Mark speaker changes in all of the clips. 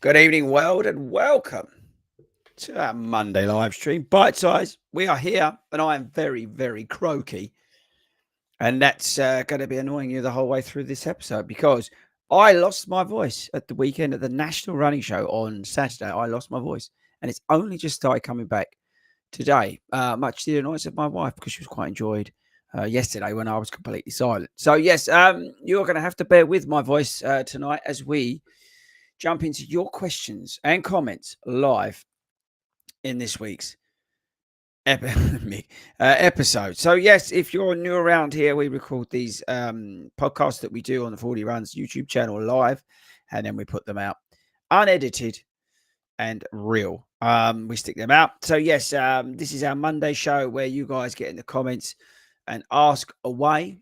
Speaker 1: Good evening, world, and welcome to our Monday live stream. Bite size, we are here, and I am very, very croaky. And that's going to be annoying you the whole way through this episode because I lost my voice at the weekend at the National Running Show on Saturday. I lost my voice, and it's only just started coming back today, much to the annoyance of my wife because she was quite enjoyed yesterday when I was completely silent. So, yes, you're going to have to bear with my voice tonight as we jump into your questions and comments live in this week's episode. So, yes, if you're new around here, we record these podcasts that we do on the 40 Runs YouTube channel live, and then we put them out unedited and real. We stick them out. So, yes, this is our Monday show where you guys get in the comments and ask away.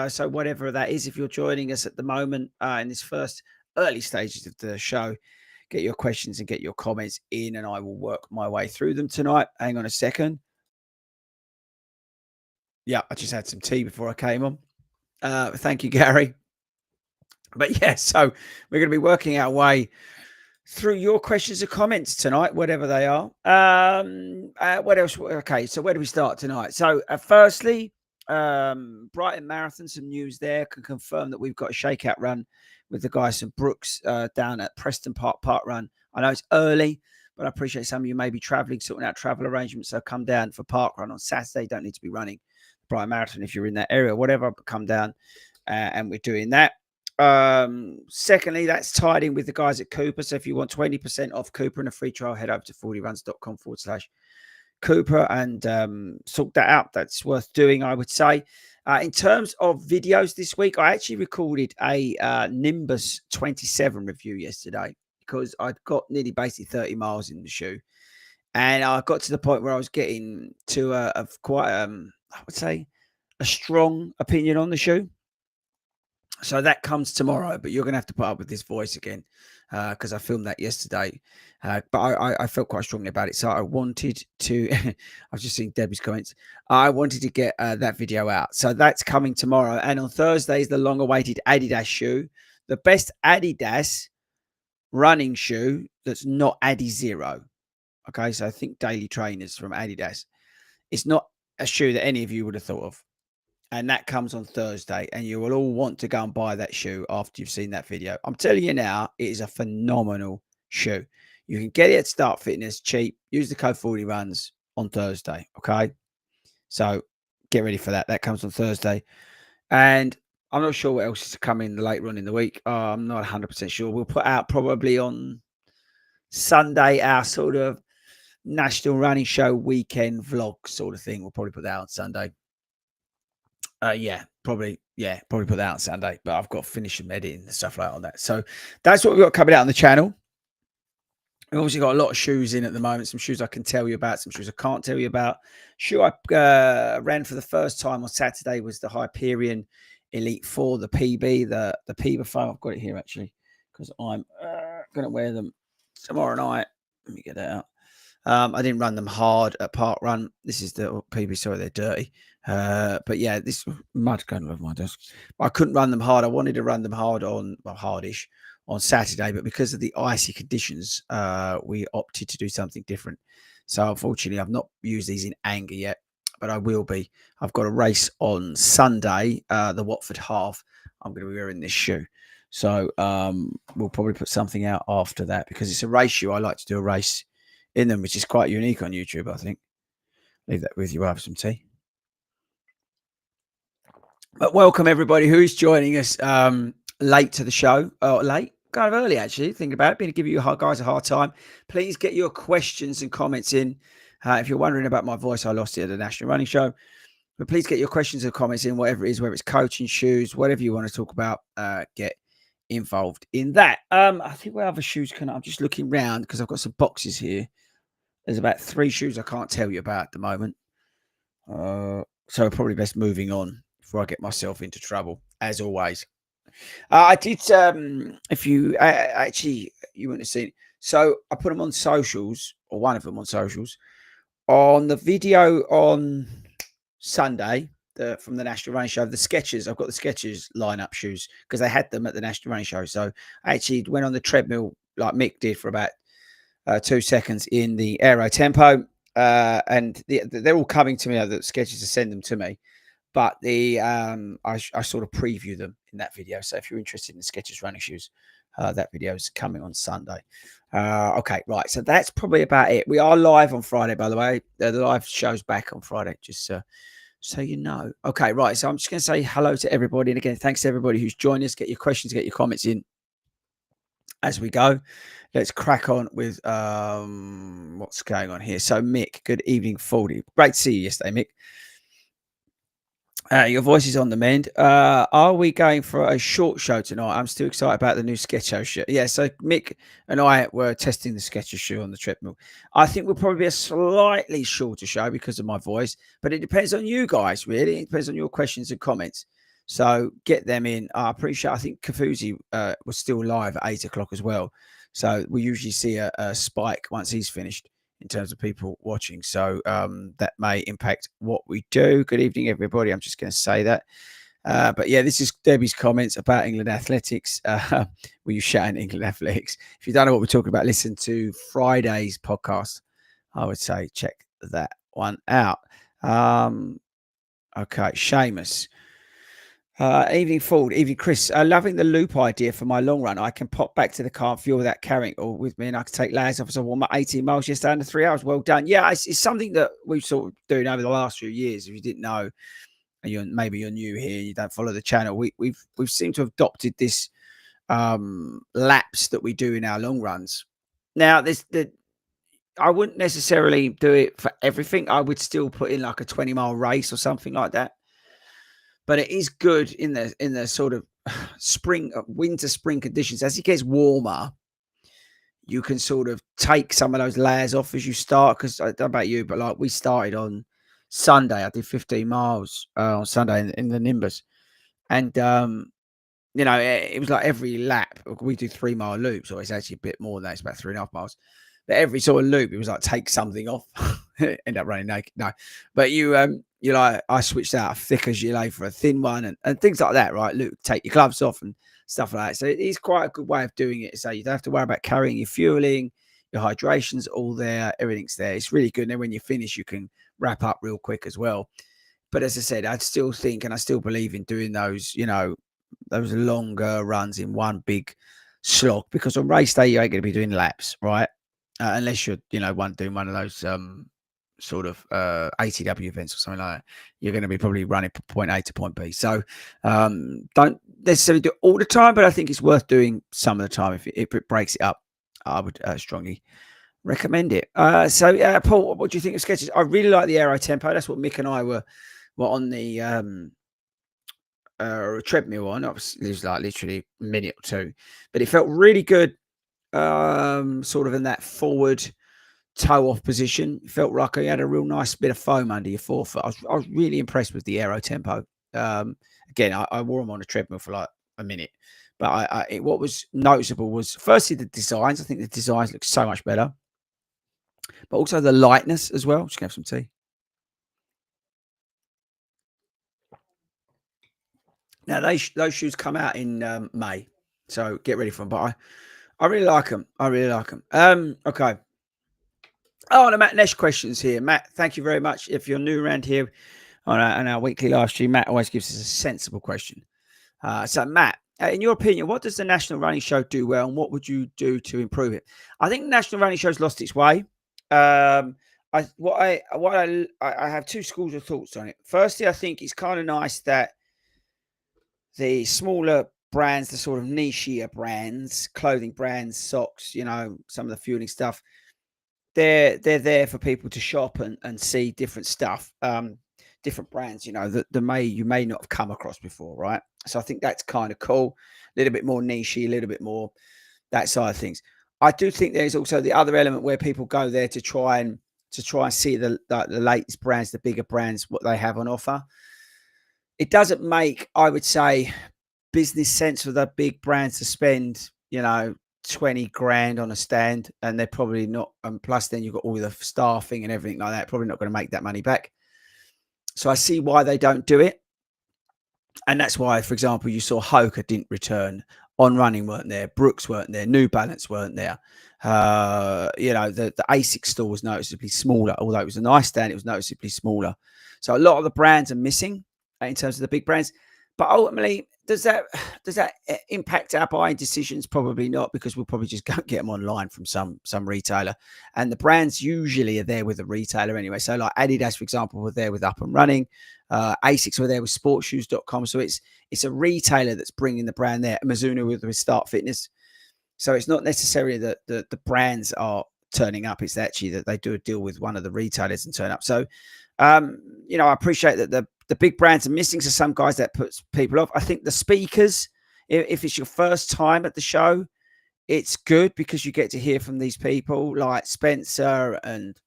Speaker 1: So, whatever that is, if you're joining us at the moment in this first early stages of the show, get your questions and get your comments in, and I will work my way through them tonight. Hang on a second. Yeah, I just had some tea before I came on. Thank you, Gary. But yeah, so we're going to be working our way through your questions and comments tonight, whatever they are. What else? Okay, so where do we start tonight? So firstly, Brighton Marathon, some news there. Can confirm that we've got a shakeout run with the guys from Brooks down at Preston Park Run. I know it's early, but I appreciate some of you may be traveling, sorting out travel arrangements. So come down for Park Run on Saturday. You don't need to be running Brighton Marathon if you're in that area, whatever, but come down and we're doing that. Secondly, that's tied in with the guys at Cooper. So if you want 20% off Cooper and a free trial, head over to fordyruns.com/Cooper and sort that out. That's worth doing, I would say. In terms of videos this week, I actually recorded a Nimbus 27 review yesterday because I'd got nearly basically 30 miles in the shoe. And I got to the point where I was getting to a quite, I would say, a strong opinion on the shoe. So that comes tomorrow, but you're going to have to put up with this voice again because I filmed that yesterday. But I felt quite strongly about it. So I wanted to, I was just seeing Debbie's comments. I wanted to get that video out. So that's coming tomorrow. And on Thursday is the long-awaited Adidas shoe. The best Adidas running shoe that's not Adizero. Okay, so I think Daily Trainers from Adidas. It's not a shoe that any of you would have thought of. And that comes on Thursday, and you will all want to go and buy that shoe after you've seen that video. I'm telling you now, it is a phenomenal shoe. You can get it at Start Fitness, cheap. Use the code 40 Runs on Thursday, okay? So get ready for that. That comes on Thursday. And I'm not sure what else is coming later on in the week. I'm not 100% sure. We'll put out probably on Sunday our sort of National Running Show weekend vlog sort of thing. We'll probably put that out on Sunday. Probably put that out on Sunday, but I've got to finish some editing and stuff like that on that. So that's what we've got coming out on the channel. We've obviously got a lot of shoes in at the moment. Some shoes I can tell you about, some shoes I can't tell you about. Shoe I ran for the first time on Saturday was the Hyperion Elite 4, the PB, the PB foam. I've got it here actually because I'm going to wear them tomorrow night. Let me get that out. I didn't run them hard at Park Run. This is the PB. Sorry, they're dirty. But yeah, this mud going over my desk. I couldn't run them hard. I wanted to run them hard hardish on Saturday, but because of the icy conditions, we opted to do something different. So unfortunately, I've not used these in anger yet, but I will be. I've got a race on Sunday, the Watford half. I'm going to be wearing this shoe. So we'll probably put something out after that because it's a race shoe. I like to do a race in them, which is quite unique on YouTube, I think. Leave that with you. I'll have some tea. But welcome everybody who is joining us late to the show. Late, kind of early actually. Think about it. Being to give you guys a hard time. Please get your questions and comments in. If you're wondering about my voice, I lost it at the National Running Show. But please get your questions and comments in, whatever it is, whether it's coaching, shoes, whatever you want to talk about. Get involved in that. I think what other shoes can I'm just looking around because I've got some boxes here. There's about 3 shoes I can't tell you about at the moment. So probably best moving on before I get myself into trouble, as always. I did, if you actually, you wouldn't have seen it. So I put them on socials, or one of them on socials, on the video on Sunday from the National Running Show. The Skechers, I've got the Skechers lineup shoes because they had them at the National Running Show. So I actually went on the treadmill like Mick did for about 2 seconds in the aero tempo. And they're all coming to me. The sketches to send them to me, but I sort of preview them in that video. So if you're interested in the sketches running shoes, that video is coming on Sunday. Okay, right. So that's probably about it. We are live on Friday, by the way. The live show's back on Friday, just so you know. Okay, right. So I'm just going to say hello to everybody. And again, thanks to everybody who's joined us. Get your questions, get your comments in as we go. Let's crack on with what's going on here. So Mick, good evening, Fordy. Great to see you yesterday, Mick. Your voice is on the mend. Are we going for a short show tonight? I'm still excited about the new Sketcho show. Yeah, so Mick and I were testing the Sketcho shoe on the treadmill. I think we'll probably be a slightly shorter show because of my voice, but it depends on you guys, really. It depends on your questions and comments. So get them in. I appreciate. I think Kafuzi was still live at 8 o'clock as well. So we usually see a spike once he's finished in terms of people watching. So that may impact what we do. Good evening, everybody. I'm just going to say that. But yeah, this is Debbie's comments about England athletics. Were you shouting England athletics? If you don't know what we're talking about, listen to Friday's podcast. I would say check that one out. Okay, Seamus. Evening, Ford. Evening, Chris. Loving the loop idea for my long run. I can pop back to the car and fuel without carrying it all with me, and I can take lads off as I warm up 18 miles yesterday under 3 hours. Well done. Yeah, it's something that we've sort of doing over the last few years. If you didn't know, and maybe you're new here, you don't follow the channel. We've seemed to have adopted this laps that we do in our long runs. Now, I wouldn't necessarily do it for everything. I would still put in like a 20-mile race or something like that. But it is good in the sort of winter spring conditions. As it gets warmer, you can sort of take some of those layers off as you start. Because I don't know about you, but like we started on Sunday. I did 15 miles on Sunday in the Nimbus, and it was like every lap. We do 3 mile loops, or it's actually a bit more than that. It's about 3.5 miles. But every sort of loop, it was like take something off. End up running naked. No, but you're like, I switched out a thicker gilet for a thin one and things like that, right? Luke, take your gloves off and stuff like that. So it is quite a good way of doing it. So you don't have to worry about carrying your fueling, your hydration's all there, everything's there. It's really good. And then when you finish, you can wrap up real quick as well. But as I said, I'd still think and I still believe in doing those, those longer runs in one big slog, because on race day, you ain't going to be doing laps, right? Unless you're, doing one of those sort of ATW events or something like that, you're going to be probably running from point A to point B. So don't necessarily do it all the time, but I think it's worth doing some of the time. If it breaks it up, I would strongly recommend it. So Paul, what do you think of sketches? I really like the aero tempo. That's what Mick and I were on the treadmill on. It was like literally a minute or two, but it felt really good. Sort of in that forward toe off position. It felt like you had a real nice bit of foam under your forefoot. I was really impressed with the aero tempo. Again, I wore them on a treadmill for like a minute, but what was noticeable was firstly the designs. I think the designs look so much better, but also the lightness as well. Just gonna have some tea. Now those shoes come out in May, so get ready for them. But I really like them. I really like them. Okay. Oh, the Matt Nesh questions here. Matt, thank you very much. If you're new around here on our weekly live stream, Matt always gives us a sensible question. So, Matt, in your opinion, what does the National Running Show do well, and what would you do to improve it? I think the National Running Show's lost its way. I have two schools of thoughts on it. Firstly, I think it's kind of nice that the smaller brands, the sort of nichier brands, clothing brands, socks, some of the fueling stuff, they're there for people to shop and see different stuff, different brands, that you may not have come across before, right? So I think that's kind of cool. A little bit more nichey, a little bit more that side of things. I do think there's also the other element where people go there to try and see the latest brands, the bigger brands, what they have on offer. It doesn't make, I would say, business sense for the big brands to spend, 20 grand on a stand, and they're probably not. And plus, then you've got all the staffing and everything like that. Probably not going to make that money back. So I see why they don't do it, and that's why, for example, you saw Hoka didn't return On Running weren't there, Brooks weren't there, New Balance weren't there. The ASICS store was noticeably smaller, although it was a nice stand, it was noticeably smaller. So a lot of the brands are missing in terms of the big brands. But ultimately, does that impact our buying decisions? Probably not, because we'll probably just go get them online from some retailer. And the brands usually are there with a retailer anyway. So like Adidas, for example, were there with Up and Running. ASICS were there with sportshoes.com. So it's a retailer that's bringing the brand there. Mizuno with Start Fitness. So it's not necessarily that the brands are turning up. It's actually that they do a deal with one of the retailers and turn up. So, I appreciate that the big brands are missing. So some guys, that puts people off. I think the speakers, if it's your first time at the show, it's good because you get to hear from these people like Spencer and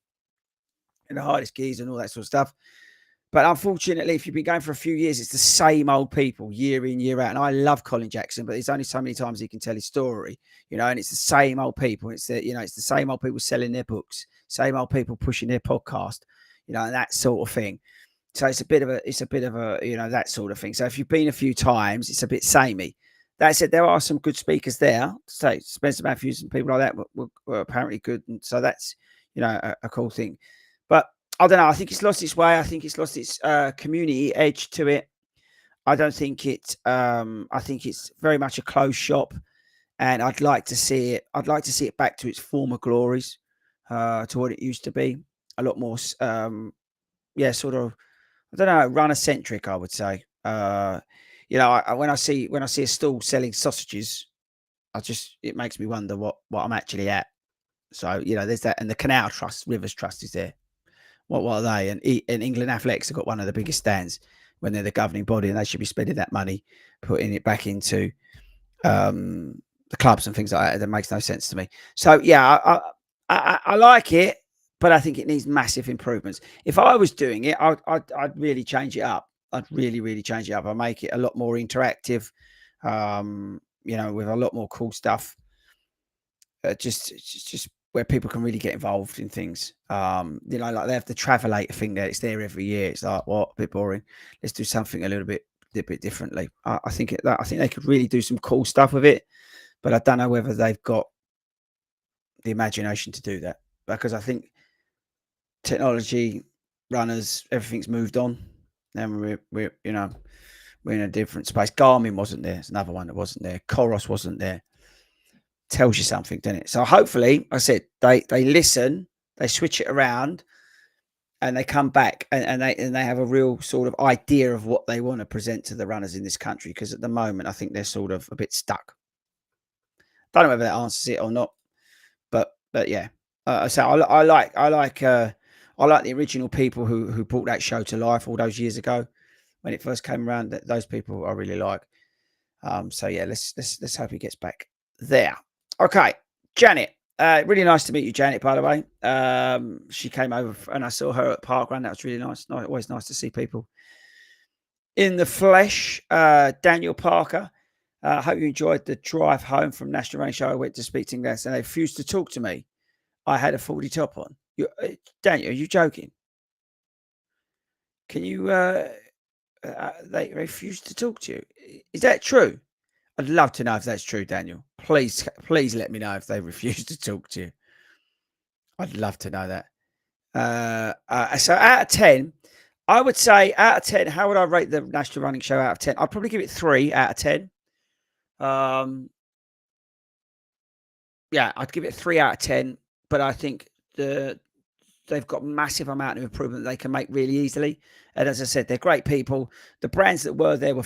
Speaker 1: the hardest keys and all that sort of stuff. But unfortunately, if you've been going for a few years, it's the same old people year in, year out. And I love Colin Jackson, but there's only so many times he can tell his story, and it's the same old people. It's the same old people selling their books, same old people pushing their podcast, and that sort of thing. So it's a bit of a, that sort of thing. So if you've been a few times, it's a bit samey. That said, there are some good speakers there. So Spencer Matthews and people like that were apparently good. And so that's, a cool thing. But I don't know. I think it's lost its way. I think it's lost its community edge to it. I don't think it. I think it's very much a closed shop, and I'd like to see it. I'd like to see it back to its former glories, to what it used to be. A lot more, sort of. I don't know, runner centric. I would say. When I see a stall selling sausages, it makes me wonder what I'm actually at. So there's that, and the Canal Trust, Rivers Trust is there. What are they? And England Athletics have got one of the biggest stands when they're the governing body, and they should be spending that money, putting it back into the clubs and things like that. That makes no sense to me. So yeah, I like it, but I think it needs massive improvements. If I was doing it, I'd really change it up. I'd really change it up. I'd make it a lot more interactive, with a lot more cool stuff. Just where people can really get involved in things. Like they have the Travelator thing there. It's there every year. It's like, what? A bit boring. Let's do something a little bit differently. I think they could really do some cool stuff with it, but I don't know whether they've got the imagination to do that, because I think technology, runners, everything's moved on, and we're in a different space. Garmin wasn't there. It's another one that wasn't there. Coros wasn't there. Tells you something, doesn't it? So hopefully, I said, they listen, they switch it around, and they come back and they have a real sort of idea of what they want to present to the runners in this country. Because at the moment, I think they're sort of a bit stuck. Don't know whether that answers it or not, but yeah. So I like the original people who brought that show to life all those years ago when it first came around. Those people I really like. So yeah, let's hope he gets back there. Okay, Janet. Really nice to meet you, Janet, by the way. She came over and I saw her at Parkrun. That was really nice. Always nice to see people in the flesh. Daniel Parker. I hope you enjoyed the drive home from National Running Show. I went to speak to English and they refused to talk to me. I had a 40 top on. Daniel, are you joking? Can you... they refused to talk to you. Is that true? I'd love to know if that's true, Daniel. Please let me know if they refuse to talk to you. I'd love to know that. So out of 10, I would say out of 10, how would I rate the National Running Show out of 10? I'd probably give it 3 out of 10. Yeah, I'd give it 3 out of 10. But I think they've got massive amount of improvement that they can make really easily. And as I said, they're great people. The brands that were there were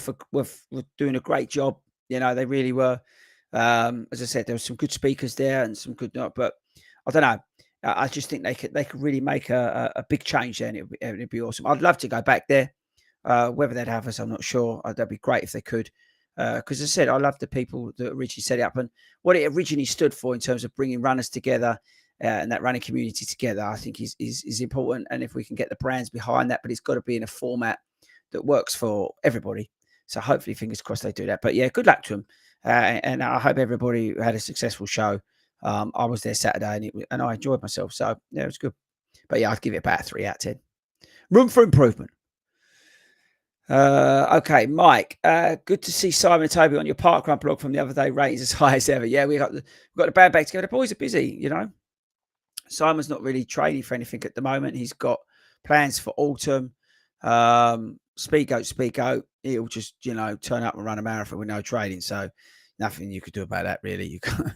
Speaker 1: doing a great job. They really were. As I said, there were some good speakers there and some good not. But I don't know. I just think they could really make a big change there, and it'd be awesome. I'd love to go back there. Whether they'd have us, I'm not sure. That'd be great if they could. Because as I said, I love the people that originally set it up and what it originally stood for in terms of bringing runners together. And that running community together, I think is important. And if we can get the brands behind that, but it's got to be in a format that works for everybody. So hopefully, fingers crossed, they do that. But yeah, good luck to them. And I hope everybody had a successful show. I was there Saturday and I enjoyed myself. So yeah, it was good. But yeah, I'd give it about 3 out of 10. Room for improvement. Okay, Mike. Good to see Simon and Toby on your parkrun blog from the other day. Ratings as high as ever. Yeah, we got the band back together. The boys are busy, you know. Simon's not really training for anything at the moment. He's got plans for autumn. Speak goat, speak goat. He'll just, turn up and run a marathon with no training. So nothing you could do about that, really. You can't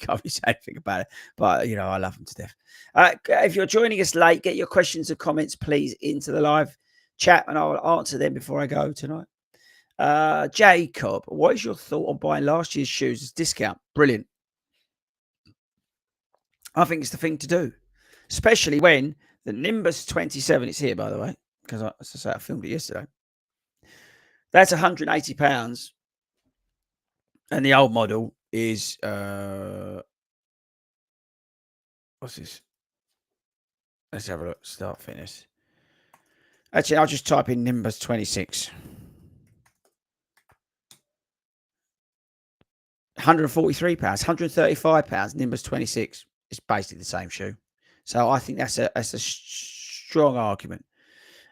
Speaker 1: really say anything about it. But I love him to death. If you're joining us late, get your questions and comments, please, into the live chat, and I'll answer them before I go tonight. Jacob, what is your thought on buying last year's shoes as discount? Brilliant. I think it's the thing to do, especially when the Nimbus 27, it's here, by the way, because as I say, I filmed it yesterday. That's £180. And the old model is, what's this? Let's have a look. Start fitness. Actually, I'll just type in Nimbus 26. £143, £135, Nimbus 26. It's basically the same shoe. So I think that's a strong argument.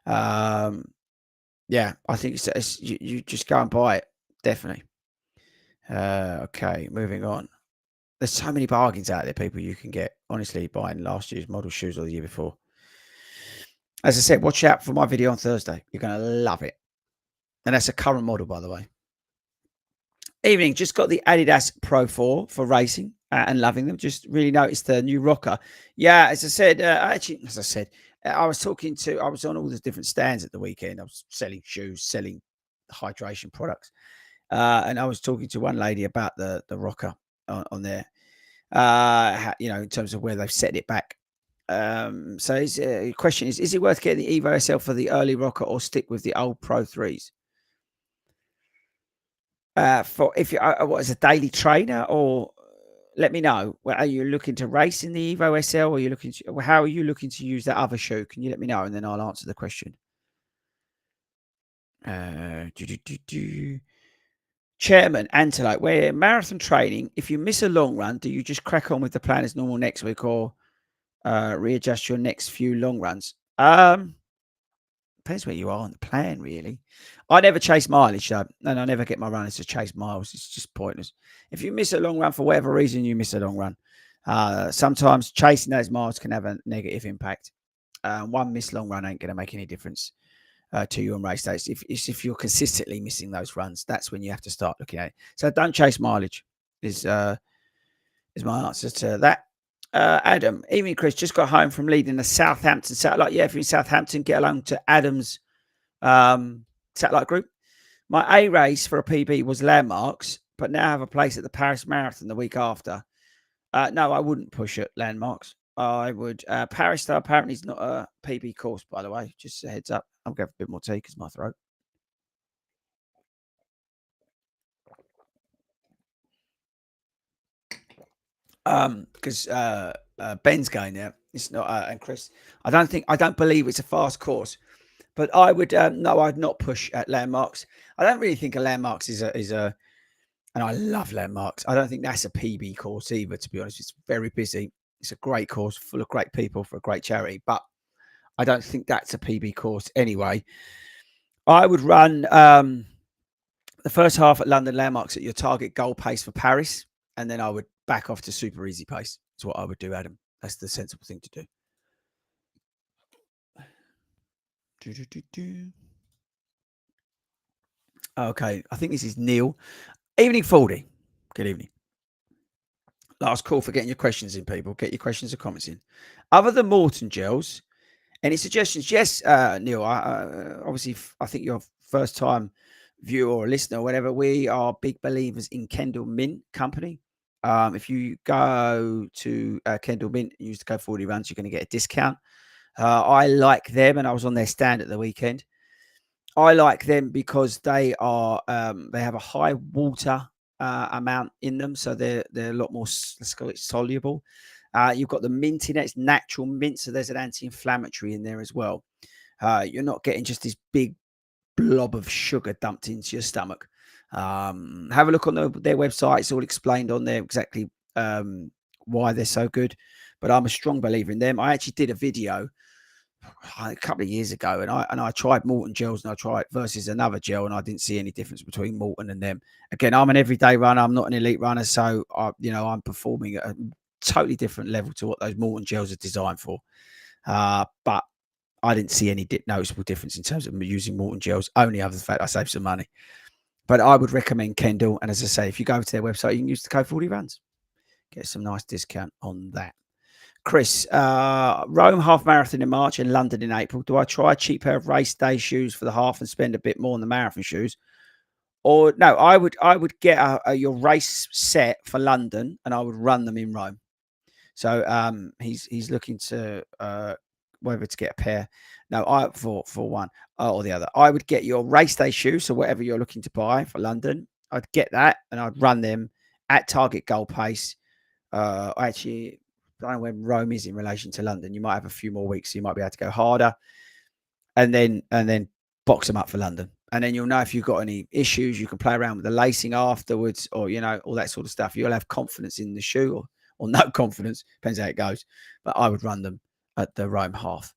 Speaker 1: Yeah, I think you just go and buy it. Definitely. Okay, moving on. There's so many bargains out there, people, you can get, honestly, buying last year's model shoes or the year before. As I said, watch out for my video on Thursday. You're going to love it. And that's a current model, by the way. Evening, just got the Adidas Pro 4 for racing and loving them. Just really noticed the new rocker. Yeah, as I said, I was on all the different stands at the weekend. I was selling shoes, selling hydration products. And I was talking to one lady about the rocker on there, in terms of where they've set it back. So the question is it worth getting the Evo SL for the early rocker or stick with the old Pro 3s? For if you what as a daily trainer, or let me know. Well, are you looking to race in the Evo SL, or are you looking to, how are you looking to use that other shoe? Can you let me know, and then I'll answer the question. Chairman Antelope, where marathon training, if you miss a long run, do you just crack on with the plan as normal next week, or readjust your next few long runs? Depends where you are on the plan, really. I never chase mileage, though, and I never get my runners to chase miles. It's just pointless. If you miss a long run for whatever reason, you miss a long run. Sometimes chasing those miles can have a negative impact. One missed long run ain't going to make any difference to you on race days. If you're consistently missing those runs, that's when you have to start looking at it. So don't chase mileage is my answer to that. Adam, evening, Chris. Just got home from leading the Southampton satellite. Yeah, if you're in Southampton, get along to Adam's satellite group. My A race for a PB was Landmarks, but now I have a place at the Paris Marathon the week after. No, I wouldn't push at Landmarks. I would. Paris, though, apparently is not a PB course, by the way. Just a heads up. I'm going to have a bit more tea because my throat. Because Ben's going there. It's not, and Chris. I don't believe it's a fast course, but I would. No, I'd not push at Landmarks. I don't really think a Landmarks is a. And I love Landmarks. I don't think that's a PB course either. To be honest, it's very busy. It's a great course full of great people for a great charity, but I don't think that's a PB course anyway. I would run the first half at London Landmarks at your target goal pace for Paris, and then I would back off to super easy pace. That's what I would do, Adam. That's the sensible thing to do. Okay, I think this is Neil. Evening, Fordy. Good evening. Last call for getting your questions in, people. Get your questions or comments in. Other than Morton gels, any suggestions? Yes, Neil. Obviously, I think you're first time viewer or listener, or whatever. We are big believers in Kendall Mint Company. If you go to Kendall Mint and use the code 40 runs, you're going to get a discount. I like them, and I was on their stand at the weekend. I like them because they are they have a high water amount in them, so they're a lot more, let's call it, soluble. You've got the mint in it; it's natural mint, so there's an anti-inflammatory in there as well. You're not getting just this big blob of sugar dumped into your stomach. Have a look on their website; it's all explained on there exactly why they're so good. But I'm a strong believer in them. I actually did a video a couple of years ago, and I tried Morton gels, and I tried versus another gel, and I didn't see any difference between Morton and them. Again, I'm an everyday runner. I'm not an elite runner, so I'm performing at a totally different level to what those Morton gels are designed for. But I didn't see any noticeable difference in terms of using Morton gels, only other than the fact I saved some money. But I would recommend Kendall. And as I say, if you go to their website, you can use the code 40 runs. Get some nice discount on that. Chris, Rome half marathon in March and London in April. Do I try a cheap pair of race day shoes for the half and spend a bit more on the marathon shoes? Or no, I would get your race set for London and I would run them in Rome. So he's looking to whether to get a pair. No, for one or the other. I would get your race day shoes, so whatever you're looking to buy for London, I'd get that and I'd run them at target goal pace. Actually, I don't know when Rome is in relation to London. You might have a few more weeks, so you might be able to go harder, and then box them up for London. And then you'll know if you've got any issues. You can play around with the lacing afterwards, or all that sort of stuff. You'll have confidence in the shoe, or no confidence, depends how it goes. But I would run them at the Rome half.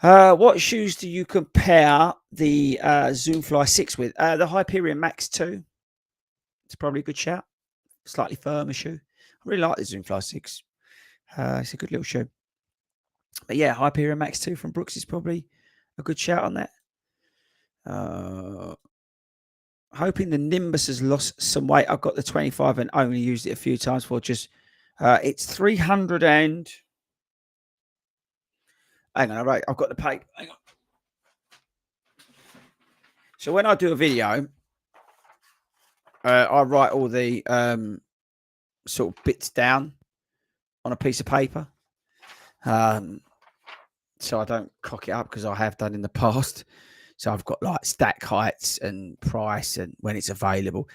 Speaker 1: What shoes do you compare the Zoomfly 6 with? The Hyperion Max 2. It's probably a good shout. Slightly firmer shoe. I really like the Zoomfly 6. It's a good little shoe. But yeah, Hyperion Max 2 from Brooks is probably a good shout on that. Hoping the Nimbus has lost some weight. I've got the 25 and only used it a few times for just... it's 300 and... Hang on, I've got the paper. Hang on. So when I do a video, I write all the sort of bits down on a piece of paper. So I don't cock it up because I have done in the past. So I've got like stack heights and price and when it's available.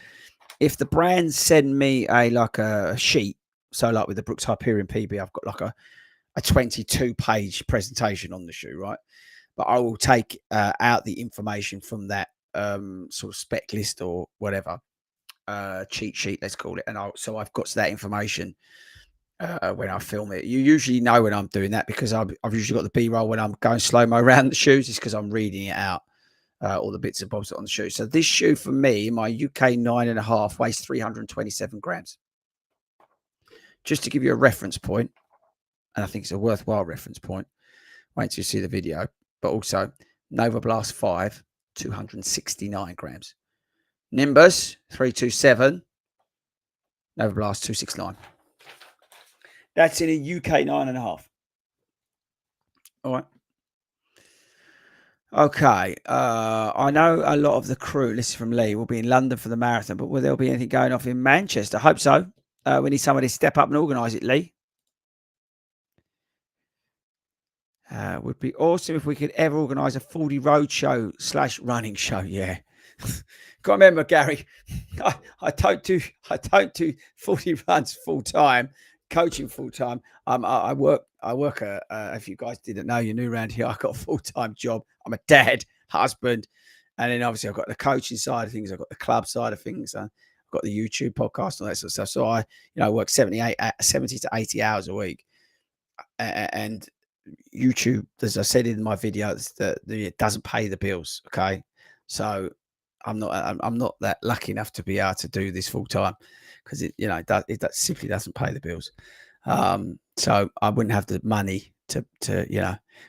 Speaker 1: If the brands send me a sheet, so like with the Brooks Hyperion PB, I've got like a 22-page presentation on the shoe, right? But I will take out the information from that sort of spec list or whatever cheat sheet, let's call it, and so I've got that information when I film it. You usually know when I'm doing that because I've usually got the B-roll when I'm going slow-mo around the shoes. It's because I'm reading it out, all the bits and bobs on the shoe. So this shoe for me, my UK 9.5 weighs 327 grams. Just to give you a reference point, and I think it's a worthwhile reference point. Wait till you see the video. But also, Nova Blast 5, 269 grams. Nimbus 327, Nova Blast 269. That's in a UK 9.5. All right. Okay. I know a lot of the crew, this is from Lee, will be in London for the marathon, but will there be anything going off in Manchester? I hope so. We need somebody to step up and organise it, Lee. Would be awesome if we could ever organise a 40 road show / running show. Yeah. Got to remember, Gary, I don't do 40 runs full time, coaching full time. I work. If you guys didn't know, you're new around here. I got a full time job. I'm a dad, husband, and then obviously I've got the coaching side of things. I've got the club side of things. I've got the YouTube podcast and that sort of stuff. So I, work 70 to 80 hours a week, and YouTube, as I said in my videos, that it doesn't pay the bills. Okay, so I'm not that lucky enough to be able to do this full time because it simply doesn't pay the bills. So I wouldn't have the money to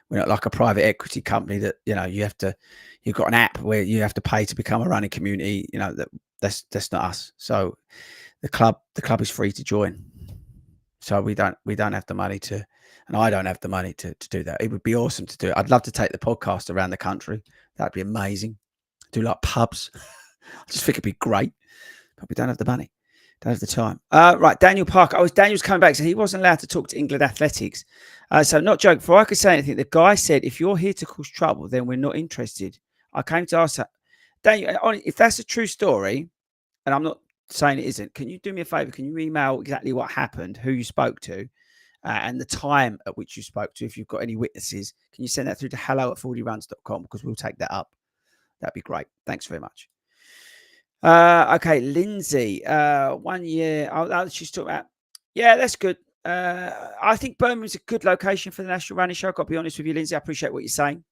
Speaker 1: we're not like a private equity company that you've got an app where you have to pay to become a running community. That's not us. So the club is free to join. So we don't have the money to. And I don't have the money to do that. It would be awesome to do it. I'd love to take the podcast around the country. That'd be amazing. Do like pubs. I just think it'd be great. But we don't have the money. Don't have the time. Right, Daniel Parker. Daniel's coming back. So he wasn't allowed to talk to England Athletics. So not joking. Before I could say anything, the guy said, if you're here to cause trouble, then we're not interested. I came to ask that. Daniel, if that's a true story, and I'm not saying it isn't, can you do me a favor? Can you email exactly what happened, who you spoke to? And the time at which you spoke to, if you've got any witnesses, can you send that through to hello@fordyruns.com because we'll take that up. That'd be great. Thanks very much. Okay, Lindsay, 1 year. She's talking about, yeah, that's good. I think Birmingham's a good location for the National Running Show. I've got to be honest with you, Lindsay. I appreciate what you're saying.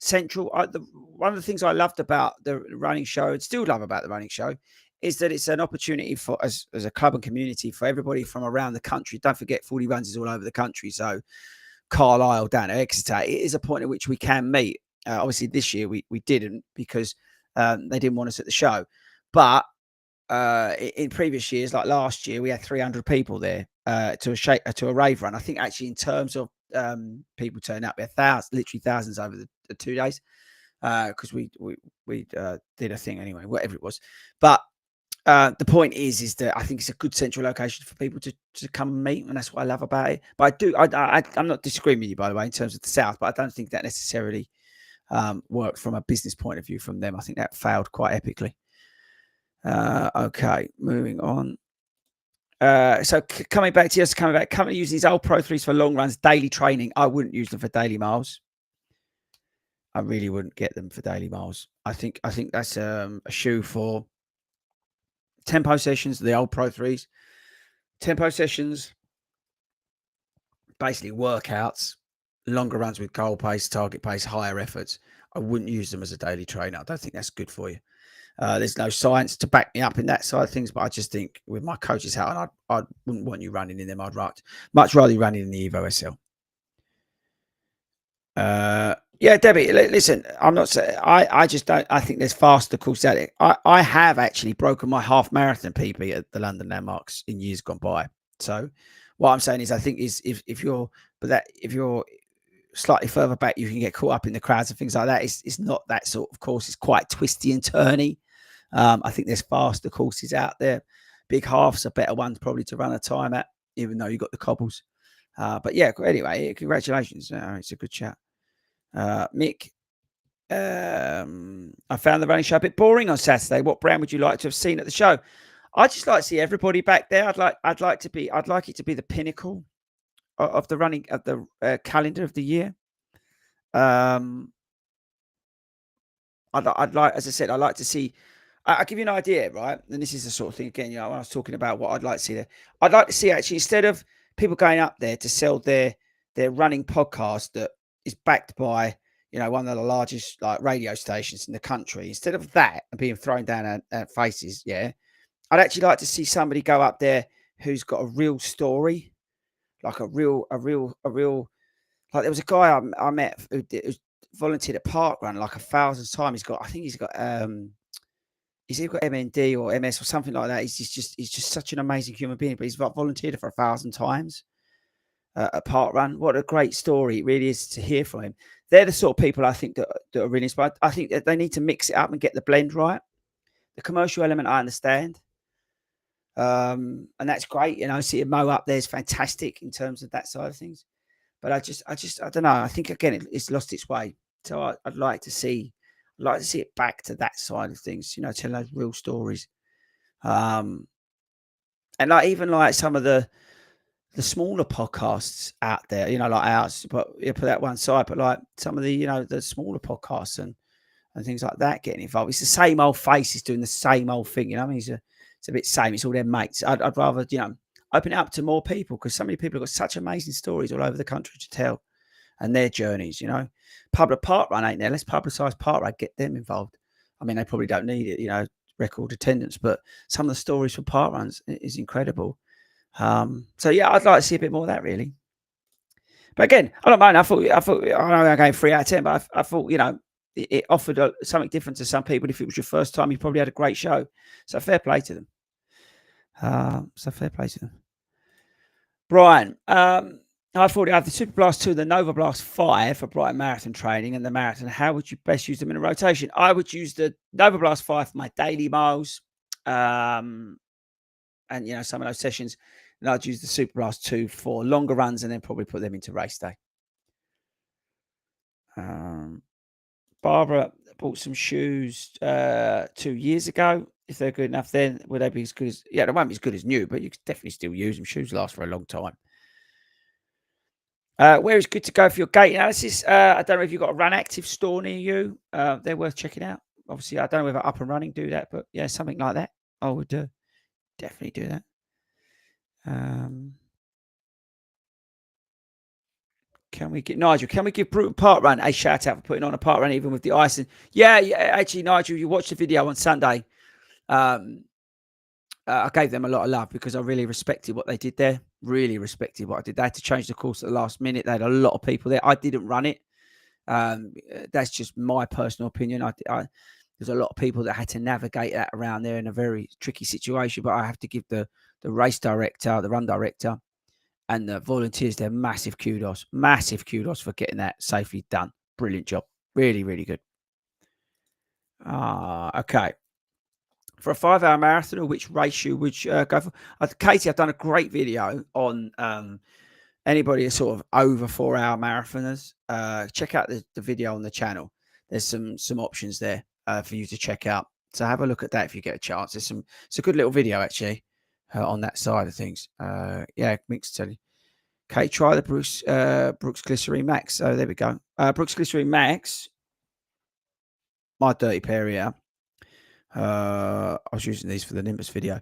Speaker 1: Central. One of the things I loved about the running show, and still love about the running show, is that it's an opportunity for as a club and community for everybody from around the country. Don't forget, 40 Runs is all over the country. So Carlisle down to Exeter, it is a point at which we can meet. Obviously, this year we didn't because they didn't want us at the show, but in previous years, like last year, we had 300 people there to a rave run. I think actually in terms of people turning up, we had literally thousands over the 2 days because we did a thing anyway, whatever it was. But the point is that I think it's a good central location for people to come and meet, and that's what I love about it. But I'm not disagreeing with you, by the way, in terms of the South, but I don't think that necessarily worked from a business point of view from them. I think that failed quite epically. Okay, moving on. So coming back to us, currently using these old Pro 3s for long runs, daily training. I wouldn't use them for daily miles. I really wouldn't get them for daily miles. I think that's a shoe for tempo sessions, the old Pro 3s. Tempo sessions, basically workouts, longer runs with goal pace, target pace, higher efforts. I wouldn't use them as a daily trainer. I don't think that's good for you. There's no science to back me up in that side of things, but I just think with my coach's hat on, I wouldn't want you running in them. I'd much rather you running in the Evo SL. Yeah, Debbie, listen, I'm not saying, I just don't, I think there's faster courses out there. I have actually broken my half marathon PB at the London landmarks in years gone by. So what I'm saying is, I think is if you're slightly further back, you can get caught up in the crowds and things like that. It's not that sort of course. It's quite twisty and turny. I think there's faster courses out there. Big halves are better ones probably to run a time at, even though you've got the cobbles. But yeah, anyway, congratulations. It's a good chat. Mick, I found the running show a bit boring on Saturday. What brand would you like to have seen at the show? I'd just like to see everybody back there. I'd like it to be the pinnacle of the running of the calendar of the year. I'd like, as I said, I'd like to see. I'll give you an idea, right? And this is the sort of thing again. When I was talking about what I'd like to see there, I'd like to see actually, instead of people going up there to sell their running podcast that is backed by one of the largest like radio stations in the country, instead of that and being thrown down at faces, yeah, I'd actually like to see somebody go up there who's got a real story, like a real. Like there was a guy I met who volunteered at Park Run like 1,000 times. He's got MND or MS or something like that. He's just such an amazing human being. But he's volunteered for 1,000 times at Park Run. What a great story it really is to hear from him. They're the sort of people I think that are really inspired. I think that they need to mix it up and get the blend right. The commercial element I understand. And that's great. Seeing Mo up there is fantastic in terms of that side of things. But I don't know. I think again it's lost its way. So I'd like to see it back to that side of things. Telling those real stories. And even some of the smaller podcasts out there. Like ours, but put that one side. But like some of the the smaller podcasts and things like that getting involved. It's the same old faces doing the same old thing. I mean, it's a bit same. It's all their mates. I'd rather open it up to more people because so many people have got such amazing stories all over the country to tell and their journeys, Public Park Run ain't there. Let's publicise Park Run, get them involved. I mean, they probably don't need it, record attendance, but some of the stories for Park Runs is incredible. So yeah, I'd like to see a bit more of that really. But again, I don't mind. I know I'm going 3 out of 10, but I thought, it offered something different to some people. If it was your first time, you probably had a great show. So fair play to them. Brian, I thought I have the Super Blast 2 and the Nova Blast 5 for Brighton Marathon training and the marathon. How would you best use them in a rotation? I would use the Nova Blast 5 for my daily miles. And some of those sessions. And I'd use the Super Blast 2 for longer runs and then probably put them into race day. Barbara bought some shoes 2 years ago. If they're good enough, then would they be as good as? Yeah, they won't be as good as new, but you can definitely still use them. Shoes last for a long time. Where is good to go for your gait analysis? I don't know if you've got a Run Active store near you. They're worth checking out. Obviously, I don't know whether Up and Running do that, but yeah, something like that. I would definitely do that. Can we get Nigel? Can we give Bruton Park Run a shout out for putting on a park run even with the ice? And yeah. Actually, Nigel, you watched the video on Sunday. I gave them a lot of love because I really respected what they did there. Really respected what I did. They had to change the course at the last minute. They had a lot of people there. I didn't run it. That's just my personal opinion. There's a lot of people that had to navigate that around there in a very tricky situation. But I have to give the race director, the run director, and the volunteers there massive kudos for getting that safely done. Brilliant job. Really, really good. Okay. For a 5-hour marathon, or which race you would go for? Katie, I've done a great video on anybody that's sort of over 4-hour marathoners. Check out the video on the channel. There's some options there for you to check out. So have a look at that if you get a chance. It's a good little video actually on that side of things. Yeah, mixed telly. Okay, try the Brooks Glycerine Max. So there we go. Brooks Glycerine Max. My dirty pair here. I was using these for the Nimbus video,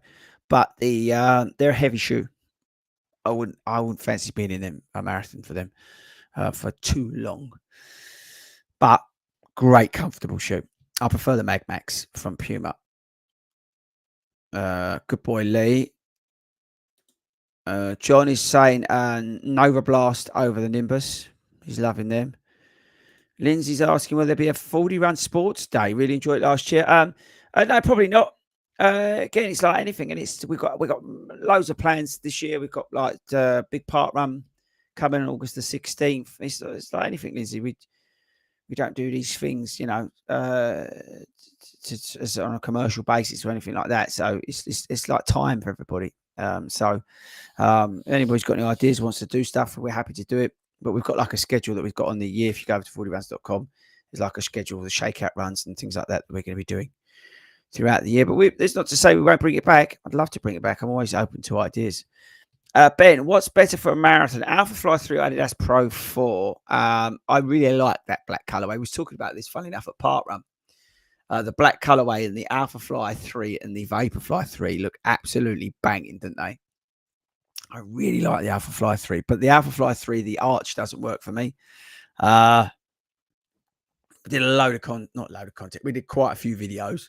Speaker 1: but they're a heavy shoe. I wouldn't fancy being in a marathon for them for too long. But great comfortable shoe. I prefer the Mag Max from Puma. Good boy, Lee. John is saying Nova Blast over the Nimbus. He's loving them. Lindsay's asking will there be a 40 Run Sports Day? Really enjoyed it last year. No, probably not. Again, it's like anything, and we've got loads of plans this year. We've got like big park run coming on August the 16th. It's like anything, Lindsay. We don't do these things, you know, as on a commercial basis or anything like that. So it's like time for everybody. Anybody's got any ideas, wants to do stuff, we're happy to do it. But we've got like a schedule that we've got on the year. If you go over to fordyruns.com, there's like a schedule of the shakeout runs and things like that we're going to be doing throughout the year. But it's not to say we won't bring it back. I'd love to bring it back. I'm always open to ideas. Ben, what's better for a marathon? Alpha Fly 3 Adidas Pro 4. I really like that black colorway. We was talking about this, funny enough, at Park Run. The black colorway and the Alpha Fly 3 and the Vaporfly 3 look absolutely banging, don't they? I really like the Alpha Fly 3, but the Alpha Fly 3, the arch doesn't work for me. We did not load of content. We did quite a few videos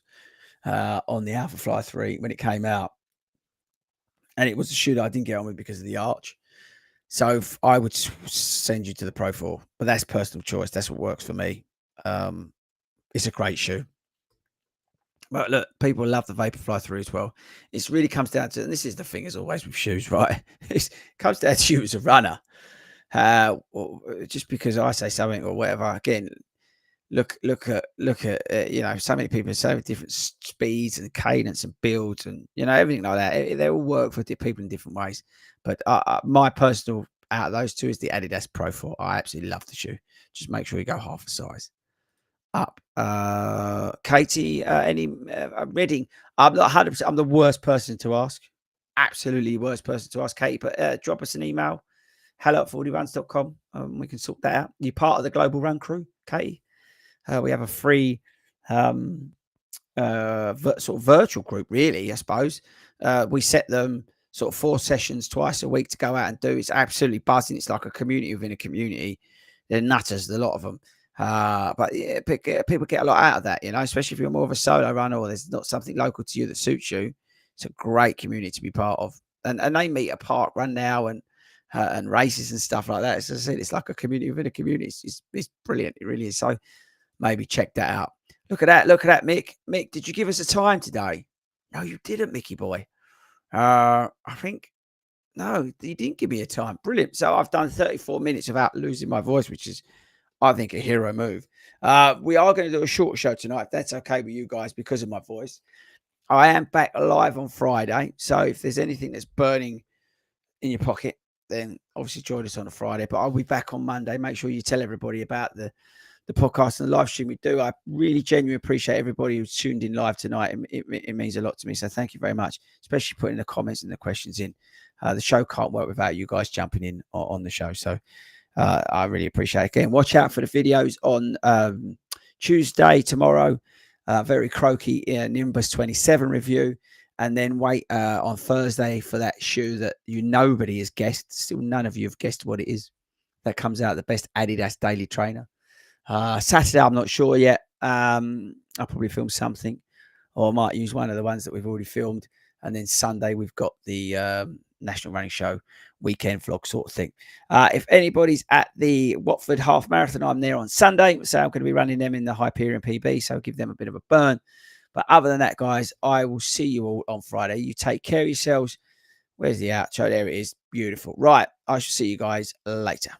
Speaker 1: on the Alpha Fly 3 when it came out. And it was a shoe that I didn't get on with because of the arch. So I would send you to the Pro 4, but that's personal choice. That's what works for me. It's a great shoe. But look, people love the Vaporfly 3 as well. It really comes down to, and this is the thing as always with shoes, right? It comes down to you as a runner. Just because I say something or whatever, again, look at you know, so many people so different speeds and cadence and builds and, you know, everything like that. They all work for people in different ways. But my personal out of those two is the Adidas Pro 4. I absolutely love the shoe. Just make sure you go half a size up. Katie, Reading. I'm not 100%. I'm the worst person to ask. Absolutely worst person to ask, Katie. But drop us an email. hello@fordyruns.com. We can sort that out. You're part of the Global Run crew, Katie. We have a free sort of virtual group, really, I suppose. We set them sort of 4 sessions twice a week to go out and do. It's absolutely buzzing. It's like a community within a community. They're nutters, a lot of them. But yeah, people get a lot out of that, you know, especially if you're more of a solo runner or there's not something local to you that suits you. It's a great community to be part of. And they meet at park run now and races and stuff like that. As I said, it's like a community within a community. It's brilliant. It really is. So maybe check that out. Look at that. Look at that, Mick. Mick, did you give us a time today? No, you didn't, Mickey boy. I think, no, you didn't give me a time. Brilliant. So I've done 34 minutes without losing my voice, which is, I think, a hero move. We are going to do a short show tonight, if that's okay with you guys, because of my voice. I am back live on Friday. So if there's anything that's burning in your pocket, then obviously join us on a Friday. But I'll be back on Monday. Make sure you tell everybody about the podcast and the live stream we do. I really genuinely appreciate everybody who's tuned in live tonight. It means a lot to me. So thank you very much, especially putting the comments and the questions in. The show can't work without you guys jumping in on the show. So I really appreciate it. Again, watch out for the videos on Tuesday, tomorrow. Very croaky Nimbus 27 review. And then wait on Thursday for that shoe that nobody has guessed. Still, none of you have guessed what it is. that comes out, the best Adidas daily trainer. Saturday, I'm not sure yet. I'll probably film something, or I might use one of the ones that we've already filmed. And then Sunday, we've got the National Running Show weekend vlog sort of thing. If anybody's at the Watford Half Marathon, I'm there on Sunday. So I'm going to be running them in the Hyperion PB. So I'll give them a bit of a burn. But other than that, guys, I will see you all on Friday. You take care of yourselves. Where's the outro? There it is. Beautiful. Right. I shall see you guys later.